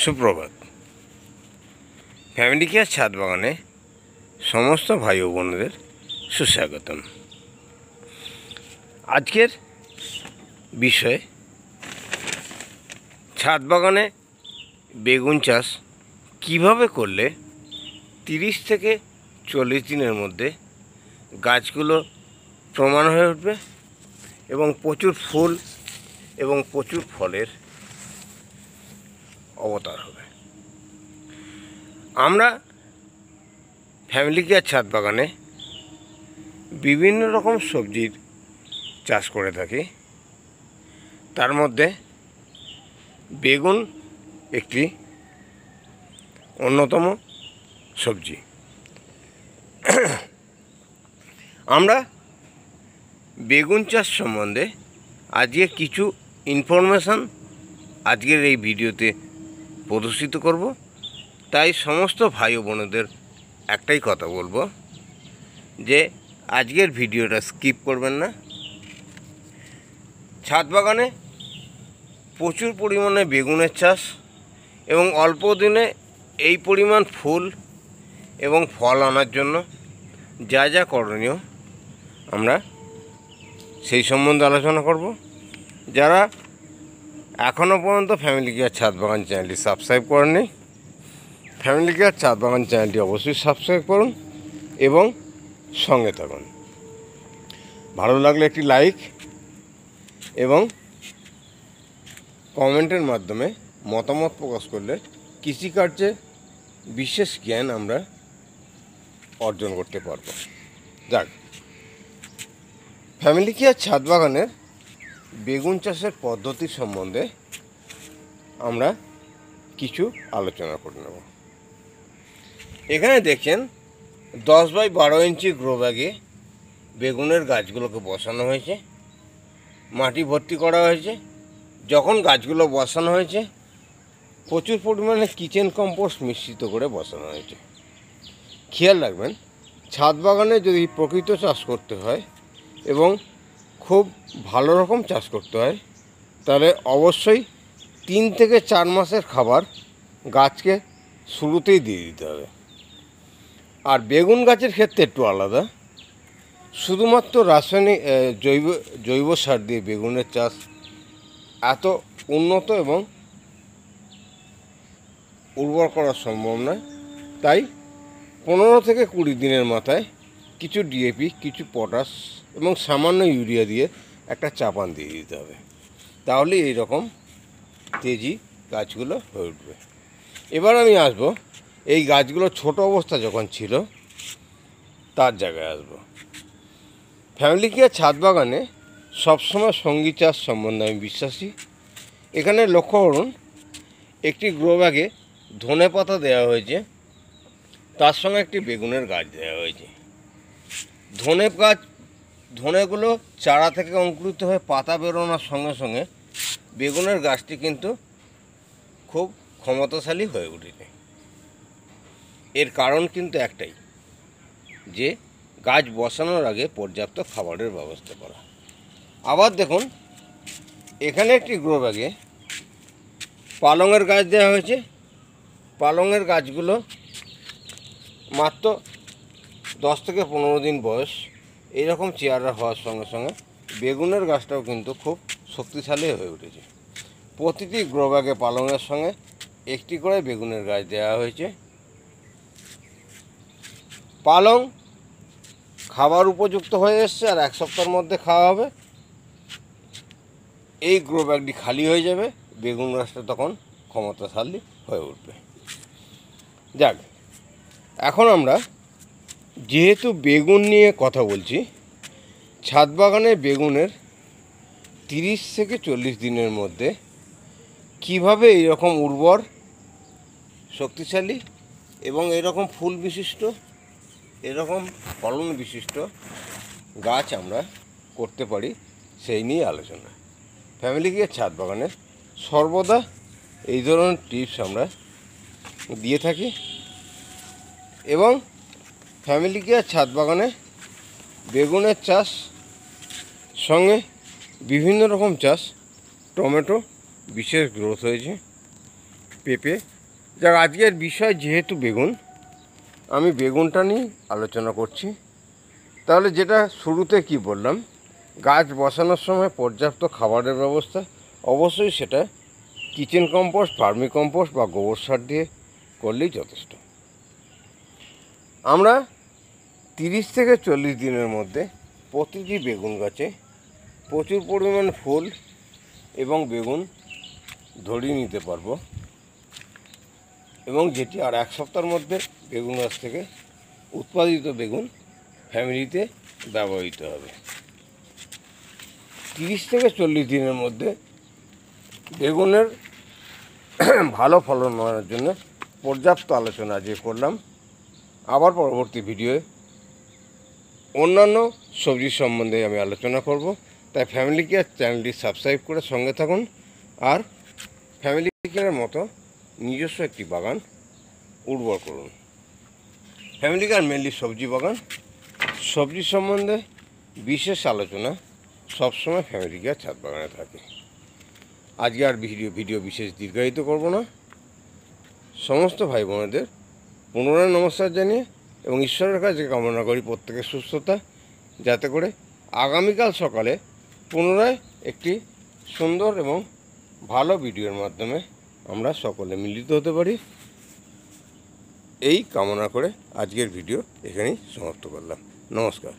সুপ্রভাত। Family care ছাদ বাগানে সমস্ত ভাই ও বোনদের সুস্বাগতম। আজকের বিষয় ছাদ বাগানে বেগুন চাষ কিভাবে করলে 30 থেকে 40 দিনের মধ্যে গাছগুলো প্রমাণ হয়ে উঠবে এবং প্রচুর ফুল এবং প্রচুর ফলের অবতার হবে। আমরা ফ্যামিলি কেয়ার ছাদ বাগানে বিভিন্ন রকম সবজির চাষ করে থাকি। তার মধ্যে বেগুন একটি অন্যতম সবজি। আমরা বেগুন চাষ সম্বন্ধে আজকে কিছু ইনফরমেশান আজকের এই ভিডিওতে প্রদর্শিত করব। তাই সমস্ত ভাই ও বোনদের একটাই কথা বলবো যে আজকের ভিডিওটা স্কিপ করবেন না। ছাদ বাগানে প্রচুর পরিমাণে বেগুনের চাষ এবং অল্প দিনে এই পরিমাণ ফুল এবং ফল আনার জন্য যা যা করণীয় আমরা সেই সম্বন্ধে আলোচনা করব। যারা এখনও পর্যন্ত ফ্যামিলি কেয়ার ছাদ বাগান চ্যানেলটি সাবস্ক্রাইব করেননি, ফ্যামিলি কেয়ার ছাদ বাগান চ্যানেলটি অবশ্যই সাবস্ক্রাইব করুন এবং সঙ্গে থাকুন। ভালো লাগলে একটি লাইক এবং কমেন্টের মাধ্যমে মতামত প্রকাশ করলে কৃষিকার্যে বিশেষ জ্ঞান আমরা অর্জন করতে পারব। যাক, ফ্যামিলি কেয়ার ছাদ বাগানের বেগুন চাষের পদ্ধতি সম্বন্ধে আমরা কিছু আলোচনা করে নেব। এখানে দেখছেন 10 বাই 12 ইঞ্চি গ্রো ব্যাগে বেগুনের গাছগুলোকে বসানো হয়েছে, মাটি ভর্তি করা হয়েছে। যখন গাছগুলো বসানো হয়েছে প্রচুর পরিমাণে কিচেন কম্পোস্ট মিশ্রিত করে বসানো হয়েছে। খেয়াল রাখবেন, ছাদ বাগানে যদি প্রকৃত চাষ করতে হয় এবং খুব ভালো রকম চাষ করতে হয় তাহলে অবশ্যই 3 থেকে 4 মাসের খাবার গাছকে শুরুতেই দিয়ে দিতে হবে। আর বেগুন গাছের ক্ষেত্রে একটু আলাদা। শুধুমাত্র রাসায়নিক জৈব সার দিয়ে বেগুনের চাষ এত উন্নত এবং উর্বর করা সম্ভব নয়। তাই 15 থেকে 20 দিনের মাথায় কিছু ডিএপি, কিছু পটাশ এবং সামান্য ইউরিয়া দিয়ে একটা চাপান দিয়ে দিতে হবে। তাহলে এই রকম তেজি গাছগুলো হয়ে উঠবে। এবার আমি আসবো এই গাছগুলো ছোট অবস্থা যখন ছিল তার জায়গায় আসবো। ফ্যামিলি কেয়ার ছাদ বাগানে সবসময় সঙ্গী চাষ সম্বন্ধে আমি বিশ্বাসী। এখানে লক্ষ্য করুন, একটি গ্রো ব্যাগে ধনে পাতা দেওয়া হয়েছে, তার সঙ্গে একটি বেগুনের গাছ দেওয়া হয়েছে। ধনেগুলো চারা থেকে অঙ্কুরিত হয়ে পাতা বেরোনোর সঙ্গে সঙ্গে বেগুনের গাছটি কিন্তু খুব ক্ষমতাশালী হয়ে উঠেছে। এর কারণ কিন্তু একটাই, যে গাছ বসানোর আগে পর্যাপ্ত খাবারের ব্যবস্থা করা। আবার দেখুন, এখানে একটি গ্রো ব্যাগে পালংয়ের গাছ দেওয়া হয়েছে। পালংয়ের গাছগুলো মাত্র 10 থেকে 15 দিন বয়স। এইরকম চেয়ারা হওয়ার সঙ্গে সঙ্গে বেগুনের গাছটাও কিন্তু খুব শক্তিশালী হয়ে উঠেছে। প্রতিটি গ্রো ব্যাগে পালংয়ের সঙ্গে একটি করে বেগুনের গাছ দেওয়া হয়েছে। পালং খাবার উপযুক্ত হয়ে এসছে, আর 1 সপ্তাহের মধ্যে খাওয়া হবে। এই গ্রো ব্যাগটি খালি হয়ে যাবে, বেগুন গাছটা তখন ক্ষমতাশালী হয়ে উঠবে। যাক, এখন আমরা যেহেতু বেগুন নিয়ে কথা বলছি, ছাদ বাগানে বেগুনের 30 থেকে 40 দিনের মধ্যে কিভাবে এইরকম উর্বর, শক্তিশালী এবং এরকম ফুল বিশিষ্ট, এরকম ফলন বিশিষ্ট গাছ আমরা করতে পারি সেই নিয়ে আলোচনা। ফ্যামিলি কেয়ার ছাদ বাগানে সর্বদা এই ধরনের টিপস আমরা দিয়ে থাকি এবং ফ্যামিলি কেয়ার ছাদ বাগানে বেগুনের চাষ সঙ্গে বিভিন্ন রকম চাষ, টমেটো বিশেষ গ্রোথ হয়েছে। পেঁপে। যাক, আজকের বিষয় যেহেতু বেগুন, আমি বেগুনটা নিয়ে আলোচনা করছি। তাহলে যেটা শুরুতে কি বললাম, গাছ বসানোর সময় পর্যাপ্ত খাবারের ব্যবস্থা, অবশ্যই সেটা কিচেন কম্পোস্ট, ভার্মি কম্পোস্ট বা গোবর সার দিয়ে করলেই যথেষ্ট। আমরা 30 থেকে 40 দিনের মধ্যে প্রতিটি বেগুন গাছে প্রচুর পরিমাণ ফুল এবং বেগুন ধরিয়ে নিতে পারবো, এবং যেটি আর 1 সপ্তাহের মধ্যে বেগুন গাছ থেকে উৎপাদিত বেগুন ফ্যামিলিতে ব্যবহৃত হবে। 30 থেকে 40 দিনের মধ্যে বেগুনের ভালো ফলন নেওয়ার জন্য পর্যাপ্ত আলোচনা আজকে করলাম। আবার পরবর্তী ভিডিওয়ে অন্যান্য সবজির সম্বন্ধে আমি আলোচনা করব। তাই ফ্যামিলি কেয়ার চ্যানেলটি সাবস্ক্রাইব করে সঙ্গে থাকুন, আর ফ্যামিলি কেয়ারের মতো নিজস্ব একটি বাগান উর্বর করুন। ফ্যামিলি কেয়ার মেনলি সবজি বাগান, সবজি সম্বন্ধে বিশেষ আলোচনা সবসময় ফ্যামিলি কেয়ার ছাদ বাগানে থাকে। আজকে আর ভিডিও বিশেষ দীর্ঘায়িত করব না। সমস্ত ভাই বোনেদের পুনরায় নমস্কার জানিয়ে এবং ঈশ্বরের কাছে কামনা করি প্রত্যেকের সুস্থতা, যাতে করে আগামীকাল সকালে পুনরায় একটি সুন্দর এবং ভালো ভিডিওর মাধ্যমে আমরা সকলে মিলিত হতে পারি। এই কামনা করে আজকের ভিডিও এখানেই সমাপ্ত করলাম। নমস্কার।